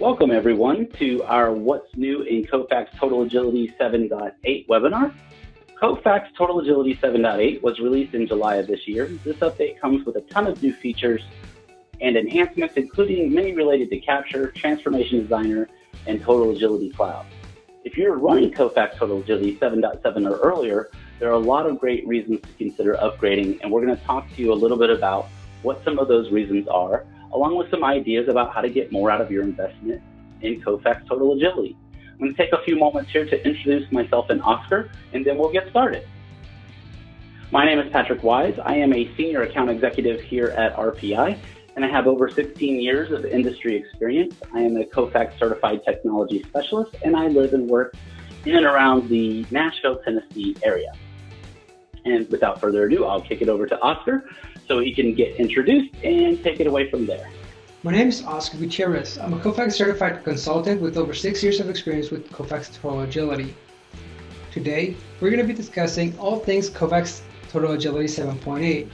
Welcome everyone to our What's New in Kofax TotalAgility 7.8 webinar. Kofax TotalAgility 7.8 was released in July of this year. This update comes with a ton of new features and enhancements, including many related to Capture, Transformation Designer, and TotalAgility Cloud. If you're running Kofax TotalAgility 7.7 or earlier, there are a lot of great reasons to consider upgrading, and we're going to talk to you a little bit about what some of those reasons are, along with some ideas about how to get more out of your investment in Kofax TotalAgility. I'm going to take a few moments here to introduce myself and Oscar, and then we'll get started. My name is Patrick Wise. I am a senior account executive here at RPI, and I have over 16 years of industry experience. I am a Kofax certified technology specialist, and I live and work in and around the Nashville, Tennessee area. And without further ado, I'll kick it over to Oscar so he can get introduced and take it away from there. My name is Oscar Gutierrez. I'm a Kofax certified consultant with over 6 years of experience with Kofax TotalAgility. Today, we're going to be discussing all things Kofax TotalAgility 7.8,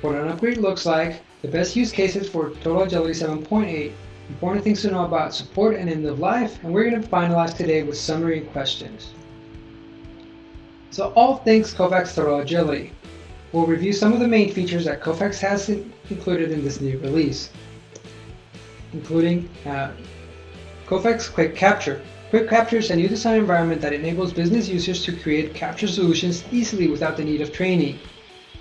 what an upgrade looks like, the best use cases for TotalAgility 7.8, important things to know about support and end of life, and we're going to finalize today with summary and questions. So all things Kofax TotalAgility. We'll review some of the main features that Kofax has included in this new release, including Kofax Quick Capture. Quick Capture is a new design environment that enables business users to create capture solutions easily without the need of training.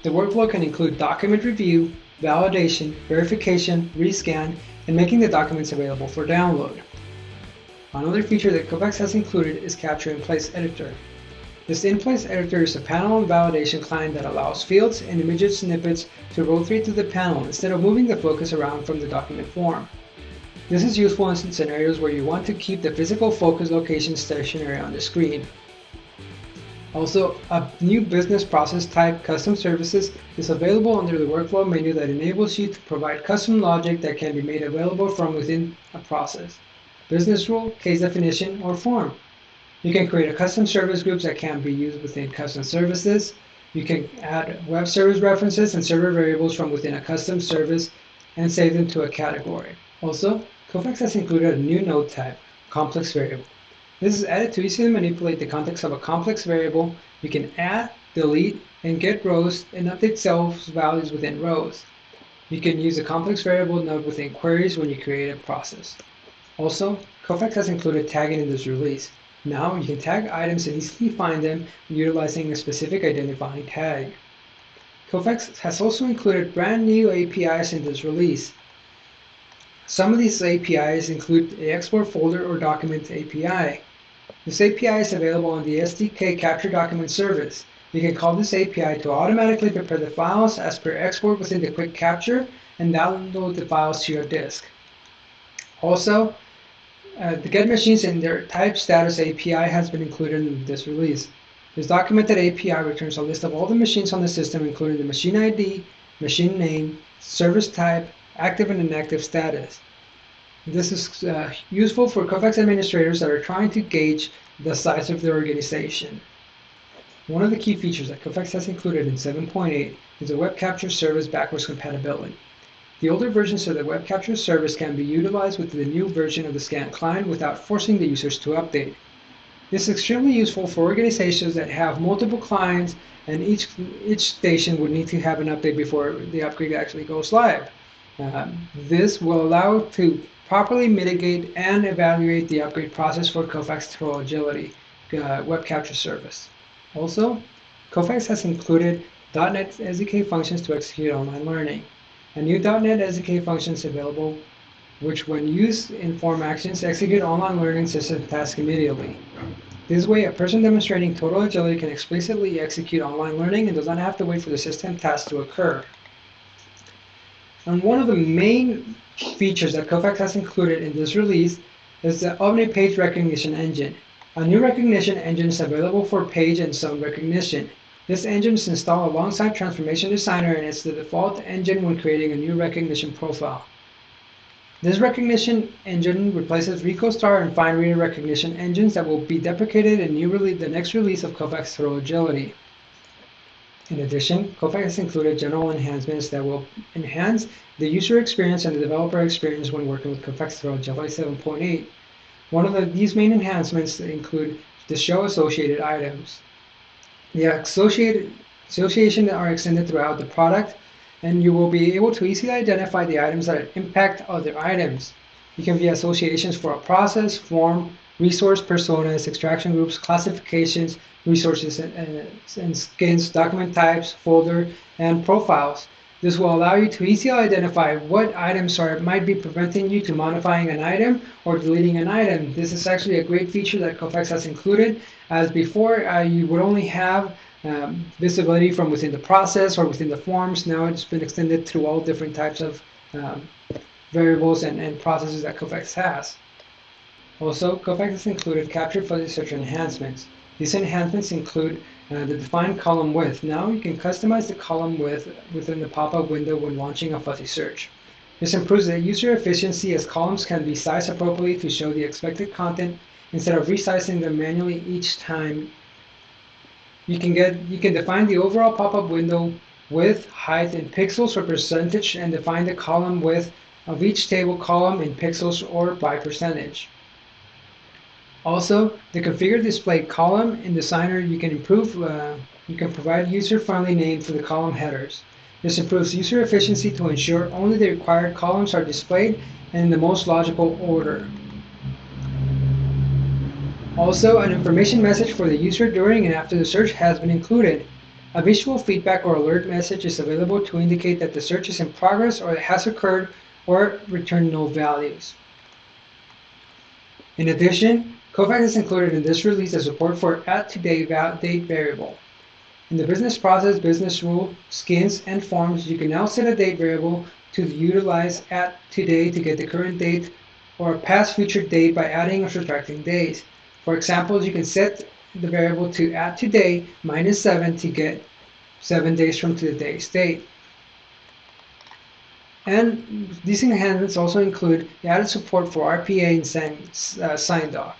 The workflow can include document review, validation, verification, rescan, and making the documents available for download. Another feature that Kofax has included is Capture in Place Editor. This in-place editor is a panel and validation client that allows fields and image snippets to rotate through the panel instead of moving the focus around from the document form. This is useful in scenarios where you want to keep the physical focus location stationary on the screen. Also, a new business process type, Custom Services, is available under the workflow menu that enables you to provide custom logic that can be made available from within a process, business rule, case definition, or form. You can create a custom service groups that can be used within custom services. You can add web service references and server variables from within a custom service and save them to a category. Also, Kofax has included a new node type, complex variable. This is added to easily manipulate the context of a complex variable. You can add, delete, and get rows and update cells values within rows. You can use a complex variable node within queries when you create a process. Also, Kofax has included tagging in this release. Now you can tag items and easily find them utilizing a specific identifying tag. Kofax has also included brand new APIs in this release. Some of these APIs include the Export Folder or Document API. This API is available on the SDK Capture Document service. You can call this API to automatically prepare the files as per export within the Quick Capture and download the files to your disk. Also, the Get Machines and their Type Status API has been included in this release. This documented API returns a list of all the machines on the system, including the machine ID, machine name, service type, active and inactive status. This is useful for Kofax administrators that are trying to gauge the size of their organization. One of the key features that Kofax has included in 7.8 is the Web Capture Service backwards compatibility. The older versions of the Web Capture Service can be utilized with the new version of the scan client without forcing the users to update. This is extremely useful for organizations that have multiple clients and each station would need to have an update before the upgrade actually goes live. This will allow to properly mitigate and evaluate the upgrade process for Kofax TotalAgility Web Capture Service. Also, Kofax has included .NET SDK functions to execute online learning. A new .NET SDK function is available, which when used in form actions, execute online learning system tasks immediately. This way, a person demonstrating TotalAgility can explicitly execute online learning and does not have to wait for the system task to occur. And one of the main features that Kofax has included in this release is the Omni-Page Recognition Engine. A new recognition engine is available for page and zone recognition. This engine is installed alongside Transformation Designer and it's the default engine when creating a new recognition profile. This recognition engine replaces RicoStar and FineReader recognition engines that will be deprecated in the next release of Kofax TotalAgility. In addition, Kofax has included general enhancements that will enhance the user experience and the developer experience when working with Kofax TotalAgility 7.8. One of these main enhancements include the show associated items. The association are extended throughout the product, and you will be able to easily identify the items that impact other items. You can view associations for a process, form, resource, personas, extraction groups, classifications, resources and skins, document types, folder, and profiles. This will allow you to easily identify what items might be preventing you to modifying an item or deleting an item. This is actually a great feature that Kofax has included, as before you would only have visibility from within the process or within the forms. Now it's been extended through all different types of variables and processes that Kofax has. Also, Kofax has included captured fuzzy search enhancements. These enhancements include the defined column width. Now you can customize the column width within the pop-up window when launching a fuzzy search. This improves the user efficiency as columns can be sized appropriately to show the expected content instead of resizing them manually each time. You can define the overall pop-up window width, height in pixels or percentage, and define the column width of each table column in pixels or by percentage. Also, the configure display column in Designer, you can provide user-friendly name for the column headers. This improves user efficiency to ensure only the required columns are displayed and in the most logical order. Also, an information message for the user during and after the search has been included. A visual feedback or alert message is available to indicate that the search is in progress or it has occurred or return no values. In addition, Kofax has included in this release a support for add-to-date date variable. In the business process, business rule, skins, and forms, you can now set a date variable to utilize add-to-day to get the current date or a past future date by adding or subtracting days. For example, you can set the variable to add-to-day -7 to get 7 days from today's date. And these enhancements also include the added support for RPA and SignDoc.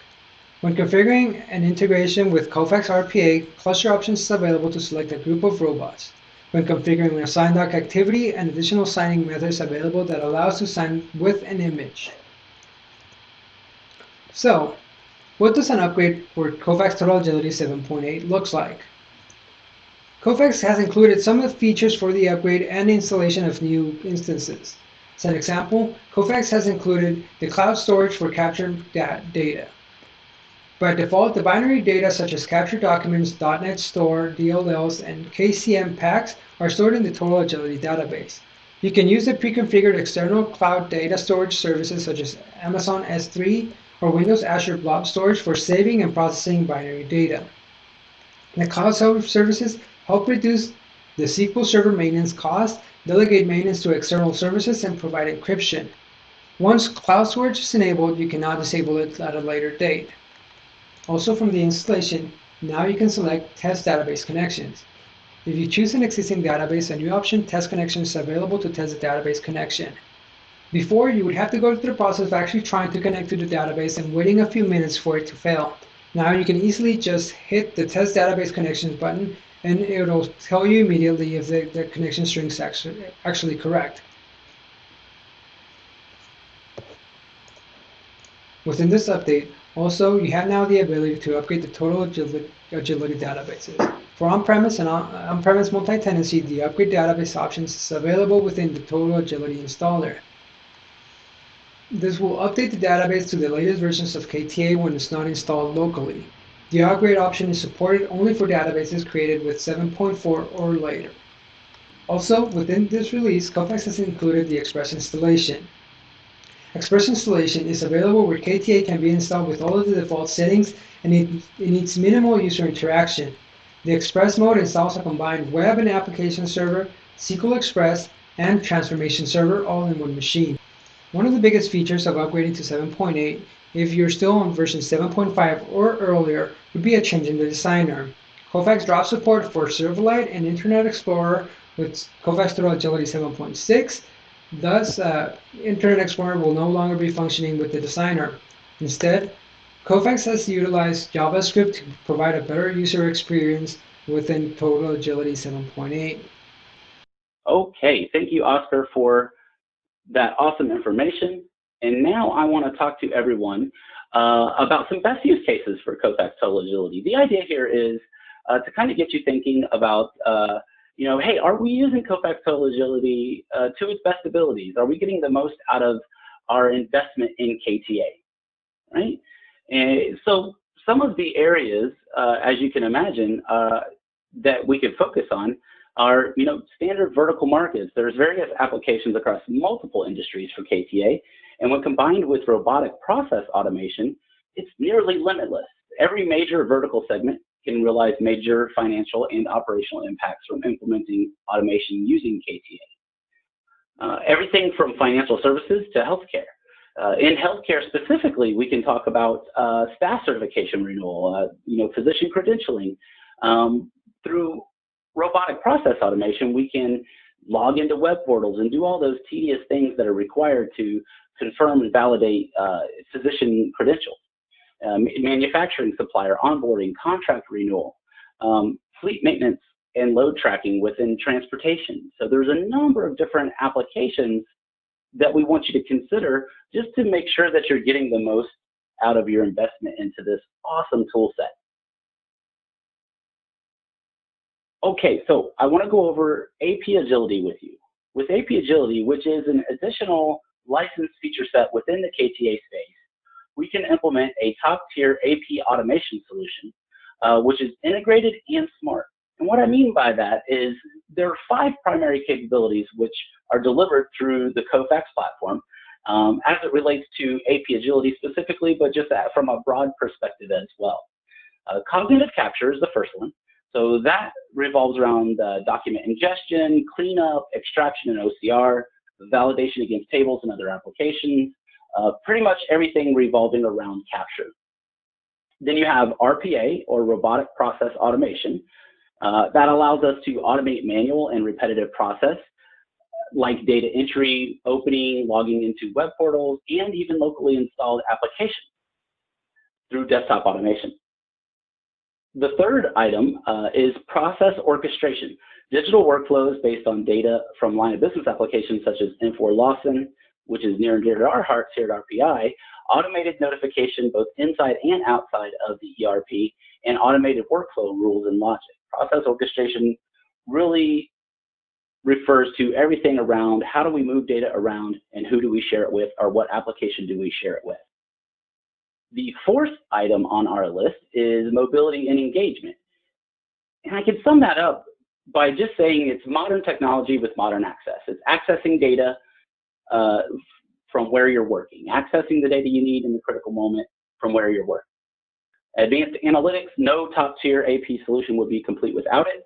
When configuring an integration with Kofax RPA, cluster options is available to select a group of robots. When configuring a SignDoc activity, and additional signing methods available that allows to sign with an image. So, what does an upgrade for Kofax TotalAgility 7.8 looks like? Kofax has included some of the features for the upgrade and installation of new instances. As an example, Kofax has included the cloud storage for captured data. By default, the binary data such as captured documents, .NET Store, DLLs, and KCM packs are stored in the TotalAgility database. You can use the pre-configured external cloud data storage services such as Amazon S3 or Windows Azure Blob Storage for saving and processing binary data. The cloud services help reduce the SQL Server maintenance cost, delegate maintenance to external services, and provide encryption. Once cloud storage is enabled, you can now disable it at a later date. Also from the installation, now you can select Test Database Connections. If you choose an existing database, a new option, Test Connection, is available to test the database connection. Before, you would have to go through the process of actually trying to connect to the database and waiting a few minutes for it to fail. Now you can easily just hit the Test Database Connections button and it will tell you immediately if the connection string is actually correct. Within this update, also, you have now the ability to upgrade the TotalAgility databases. For on-premise and on-premise multi-tenancy, the upgrade database options is available within the TotalAgility installer. This will update the database to the latest versions of KTA when it's not installed locally. The upgrade option is supported only for databases created with 7.4 or later. Also, within this release, Kofax has included the Express installation. Express installation is available where KTA can be installed with all of the default settings and it needs minimal user interaction. The Express mode installs a combined web and application server, SQL Express, and transformation server all in one machine. One of the biggest features of upgrading to 7.8, if you're still on version 7.5 or earlier, would be a change in the designer. Kofax dropped support for Silverlight and Internet Explorer with Kofax TotalAgility 7.6. Thus, Internet Explorer will no longer be functioning with the designer. Instead, Kofax has utilized JavaScript to provide a better user experience within TotalAgility 7.8. Okay, thank you, Oscar, for that awesome information. And now I want to talk to everyone about some best use cases for Kofax TotalAgility. The idea here is to kind of get you thinking about, hey, are we using Kofax TotalAgility to its best abilities? Are we getting the most out of our investment in KTA, right? And so some of the areas, as you can imagine, that we could focus on are, standard vertical markets. There's various applications across multiple industries for KTA, and when combined with robotic process automation, it's nearly limitless. Every major vertical segment can realize major financial and operational impacts from implementing automation using KTA. Everything from financial services to healthcare. In healthcare specifically, we can talk about staff certification renewal, physician credentialing. Through robotic process automation, we can log into web portals and do all those tedious things that are required to confirm and validate physician credentials. Manufacturing supplier onboarding, contract renewal, fleet maintenance and load tracking within transportation. So there's a number of different applications that we want you to consider just to make sure that you're getting the most out of your investment into this awesome tool set. Okay, so I want to go over AP Agility with you. With AP Agility, which is an additional licensed feature set within the KTA space, we can implement a top-tier AP automation solution, which is integrated and smart. And what I mean by that is there are 5 primary capabilities which are delivered through the Kofax platform as it relates to AP Agility specifically, but just from a broad perspective as well. Cognitive capture is the first one. So that revolves around document ingestion, cleanup, extraction and OCR, validation against tables and other applications, pretty much everything revolving around capture. Then you have RPA, or robotic process automation. That allows us to automate manual and repetitive process, like data entry, opening, logging into web portals, and even locally installed applications through desktop automation. The third item is process orchestration. Digital workflows based on data from line of business applications such as Infor Lawson, which is near and dear to our hearts here at RPI, automated notification both inside and outside of the ERP, and automated workflow rules and logic. Process orchestration really refers to everything around how do we move data around and who do we share it with, or what application do we share it with. The fourth item on our list is mobility and engagement. And I can sum that up by just saying it's modern technology with modern access. It's accessing data from where you're working, accessing the data you need in the critical moment from where you're working. Advanced analytics, no top-tier AP solution would be complete without it.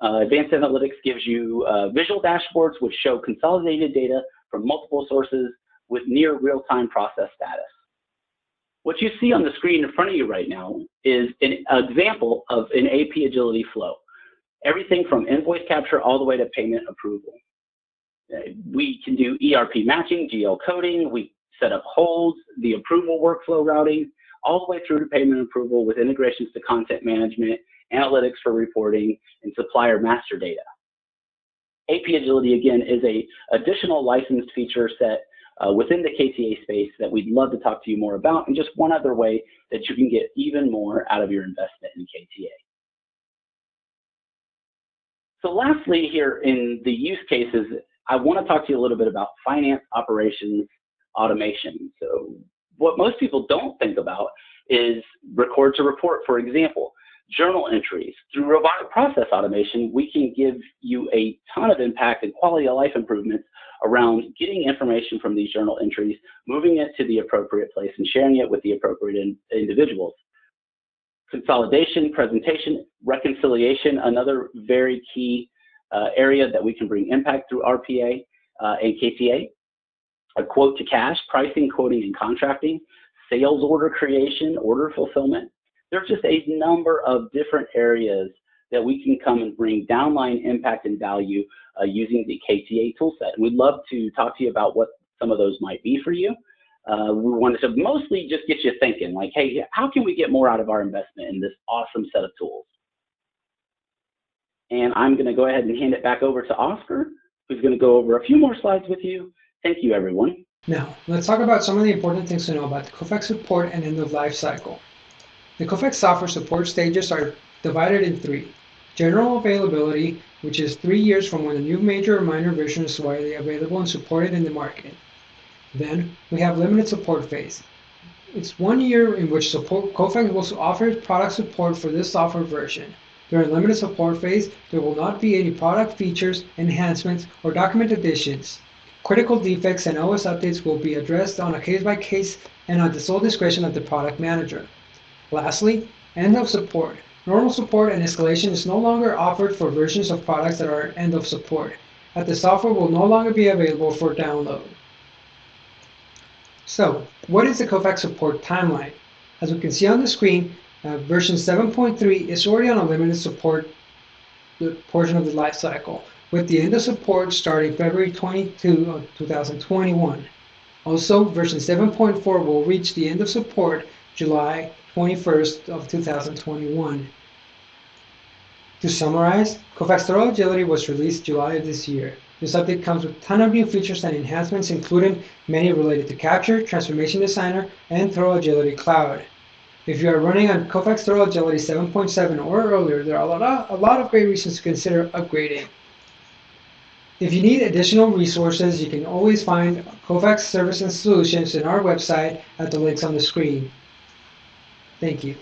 Advanced analytics gives you visual dashboards which show consolidated data from multiple sources with near real-time process status. What you see on the screen in front of you right now is an example of an AP Agility flow. Everything from invoice capture all the way to payment approval. We can do ERP matching, GL coding, we set up holds, the approval workflow routing, all the way through to payment approval with integrations to content management, analytics for reporting, and supplier master data. AP Agility, again, is an additional licensed feature set within the KTA space that we'd love to talk to you more about, and just one other way that you can get even more out of your investment in KTA. So lastly here in the use cases, I want to talk to you a little bit about finance operations automation. So what most people don't think about is record to report, for example. Journal entries. Through robotic process automation, we can give you a ton of impact and quality of life improvements around getting information from these journal entries, moving it to the appropriate place, and sharing it with the appropriate individuals. Consolidation, presentation, reconciliation, another very key area that we can bring impact through RPA and KTA. A quote to cash, pricing, quoting, and contracting, sales order creation, order fulfillment. There's just a number of different areas that we can come and bring downline impact and value using the KTA toolset. We'd love to talk to you about what some of those might be for you. We wanted to mostly just get you thinking, like, hey, how can we get more out of our investment in this awesome set of tools? And I'm going to go ahead and hand it back over to Oscar, who's going to go over a few more slides with you. Thank you, everyone. Now, let's talk about some of the important things to know about the Kofax support and end of life cycle. The Kofax software support stages are divided in three. General availability, which is 3 years from when a new major or minor version is widely available and supported in the market. Then we have limited support phase. It's 1 year in which Kofax will offer product support for this software version. During limited support phase, there will not be any product features, enhancements, or document additions. Critical defects and OS updates will be addressed on a case-by-case and at the sole discretion of the product manager. Lastly, end of support. Normal support and escalation is no longer offered for versions of products that are end of support, as the software will no longer be available for download. So, what is the Kofax support timeline? As we can see on the screen, version 7.3 is already on a limited support portion of the life cycle, with the end of support starting February 22 of 2021. Also, version 7.4 will reach the end of support July 21st of 2021. To summarize, Kofax TotalAgility was released July of this year. This update comes with a ton of new features and enhancements, including many related to Capture, Transformation Designer, and TotalAgility Cloud. If you are running on Kofax TotalAgility 7.7 or earlier, there are a lot of great reasons to consider upgrading. If you need additional resources, you can always find Kofax service and solutions in our website at the links on the screen. Thank you.